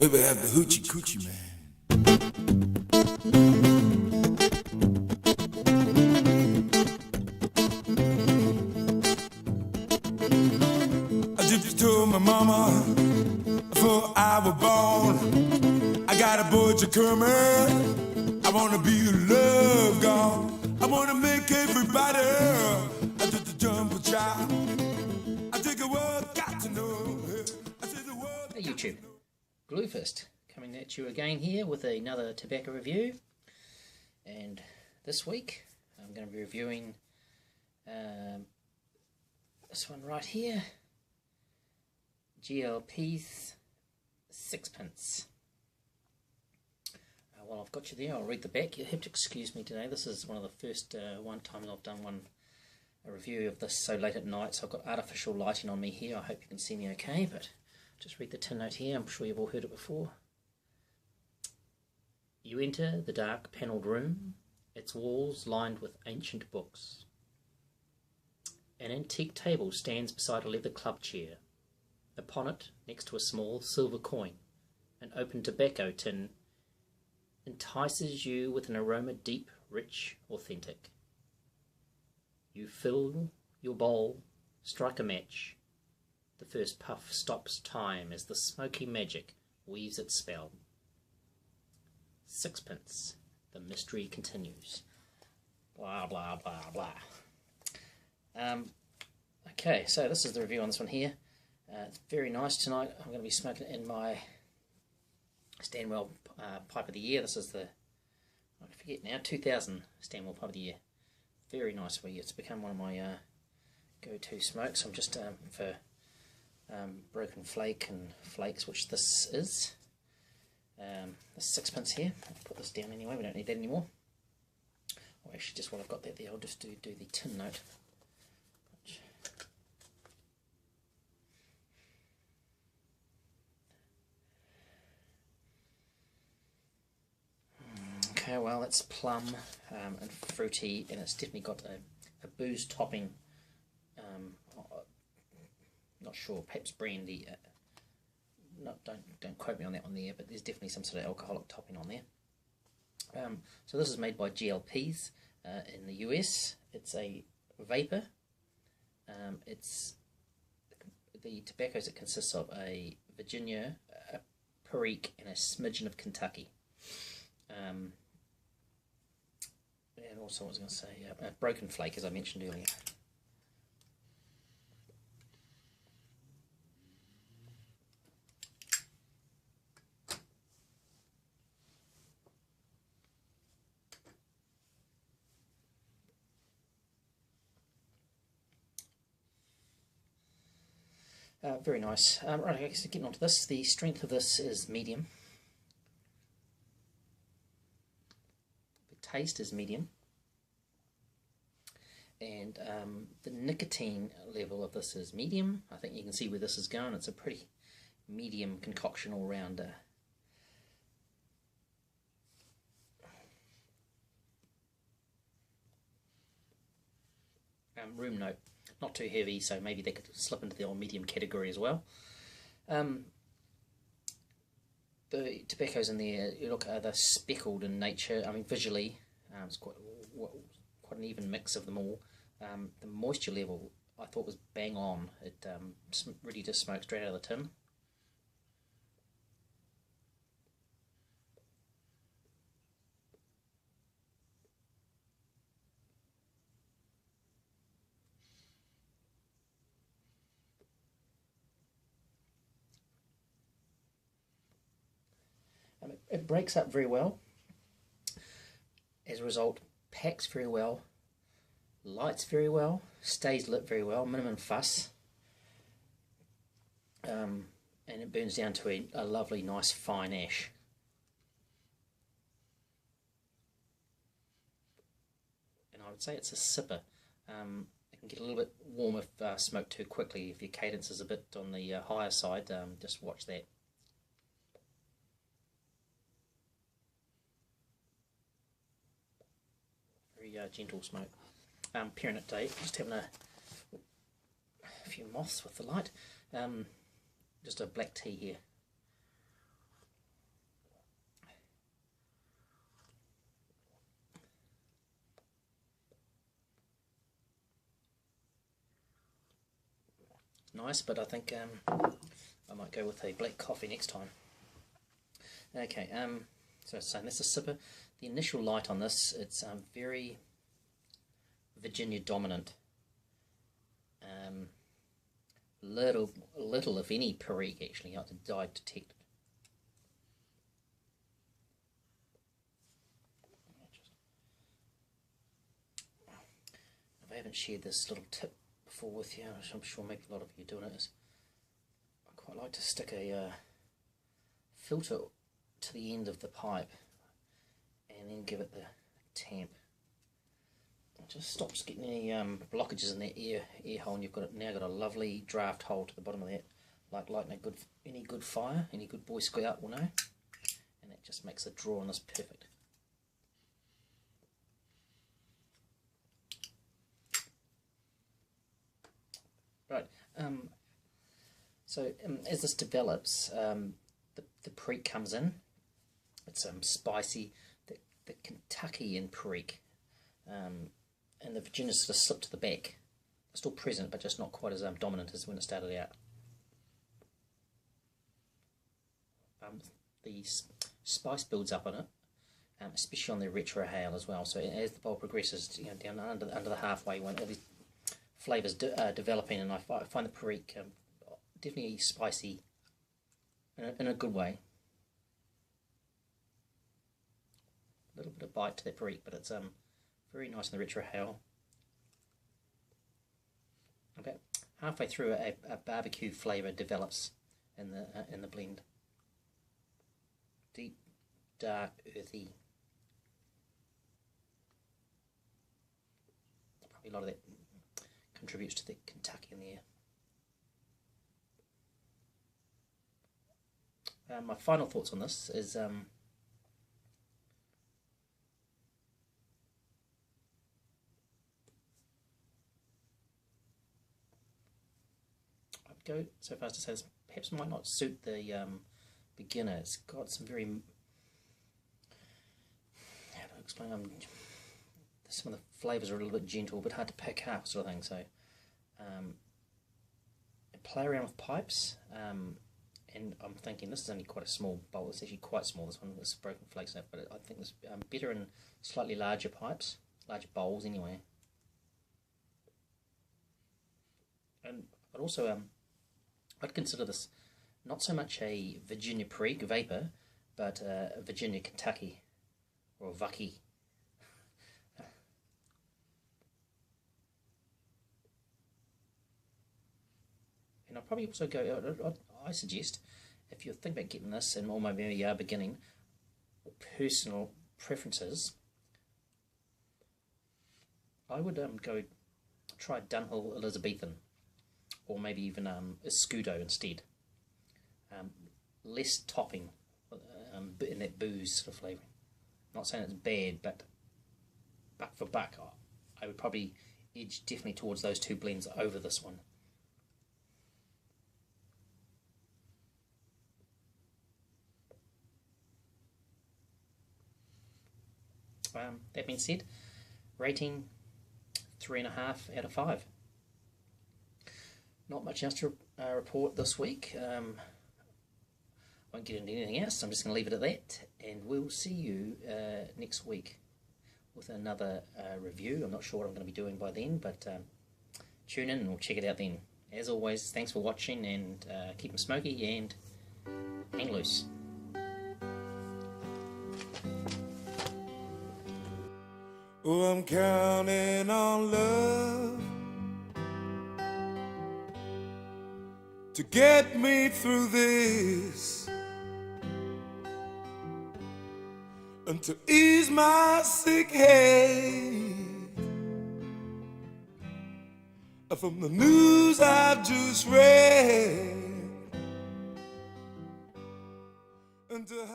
We would have the hoochie coochie man. I just told my mama before I was born, I got a butcher coming. I wanna be a love god. I wanna make everybody I just a jump a child. I take a word, got to know. I say the word. Hey YouTube, Gluefist coming at you again here with another tobacco review, and this week I'm going to be reviewing this one right here, G L Pease SIXPENCE. While I've got you there, I'll read the back. You'll have to excuse me today. This is one of the first one time I've done a review of this so late at night, so I've got artificial lighting on me here. I hope you can see me okay, but just read the tin note here. I'm sure you've all heard it before. You enter the dark panelled room, its walls lined with ancient books. An antique table stands beside a leather club chair. Upon it, next to a small silver coin, an open tobacco tin entices you with an aroma deep, rich, authentic. You fill your bowl, strike a match. The first puff stops time as the smoky magic weaves its spell. Sixpence, the mystery continues. Blah, blah, blah, blah. Okay, so this is the review on this one here. It's very nice tonight. I'm going to be smoking it in my Stanwell Pipe of the Year. This is the, I forget now, 2000 Stanwell Pipe of the Year. Very nice. It's become one of my go-to smokes. I'm just for broken flake and flakes, which this is. The sixpence here. I'll put this down anyway. We don't need that anymore. Oh, actually, just while I've got that there, I'll just do the tin note. Okay, well, it's plum and fruity, and it's definitely got a booze topping. Not sure, perhaps brandy. Don't quote me on that one there, but there's definitely some sort of alcoholic topping on there. So this is made by G L Pease in the US. It's a vapor. The tobaccos it consists of a Virginia, a Perique, and a smidgen of Kentucky. And also, I was going to say, broken flake, as I mentioned earlier. Very nice. Right, okay, so getting on to this, the strength of this is medium. The taste is medium. And the nicotine level of this is medium. I think you can see where this is going. It's a pretty medium concoction all round. Room note, not too heavy, so maybe they could slip into the old medium category as well. The tobaccos in there, you look, they're speckled in nature. I mean, visually, it's quite an even mix of them all. The moisture level I thought was bang on. It really just smoked straight out of the tin. It breaks up very well. As a result, packs very well, lights very well, stays lit very well, minimum fuss, and it burns down to a lovely, nice, fine ash. And I would say it's a sipper. It can get a little bit warm if smoked too quickly. If your cadence is a bit on the higher side, just watch that. Very gentle smoke. Peering at Dave, just having a few moths with the light. Just a black tea here. nice, but I think I might go with a black coffee next time. Okay, so saying this is a sipper. The initial light on this, it's very Virginia dominant. Little if any perique actually, I died detected. If I haven't shared this little tip before with you, I'm sure maybe a lot of you are doing it, is I quite like to stick a filter to the end of the pipe and then give it the tamp. It just stops getting any blockages in that air hole, and you've now got a lovely draft hole to the bottom of that, like lighting any good fire, any good Boy Scout will know, and that just makes the draw on this perfect. Right, so as this develops, the perique comes in. It's spicy, the Kentuckian perique, and the Virginia's sort of slipped to the back. It's still present, but just not quite as dominant as when it started out. The spice builds up on it, especially on the retrohale as well. So as the bowl progresses, down under the halfway point, all these flavours developing, and I find the perique definitely spicy in a good way. A little bit of bite to the perique, but it's very nice in the retrohale. About halfway through, a barbecue flavour develops in the blend. Deep, dark, earthy. Probably a lot of that contributes to the Kentucky in there. My final thoughts on this is I'd go so far as to say this perhaps might not suit the beginner. It's got some very, how do I explain, some of the flavours are a little bit gentle, but hard to pick up, sort of thing. So play around with pipes, and I'm thinking this is only quite a small bowl. It's actually quite small, this one, with broken flakes in it, but I think it's better in slightly larger pipes, larger bowls anyway. And I'd also I'd consider this not so much a Virginia perique vapor, but a Virginia Kentucky, or a Vucky. And I'll probably also go, I suggest, if you're thinking about getting this, and or maybe you are beginning, personal preferences, I would go try Dunhill Elizabethan, or maybe even Escudo instead. Less topping in that booze sort of flavouring. Not saying it's bad, but buck for buck, I would probably edge definitely towards those two blends over this one. That being said, rating 3.5 out of 5. Not much else to report this week. Won't get into anything else. I'm just going to leave it at that, and we'll see you next week with another review. I'm not sure what I'm going to be doing by then, but tune in and we'll check it out then. As always, thanks for watching, and keep them smoky and hang loose. Oh, I'm counting on love to get me through this, and to ease my sick head from the news I've just read, and to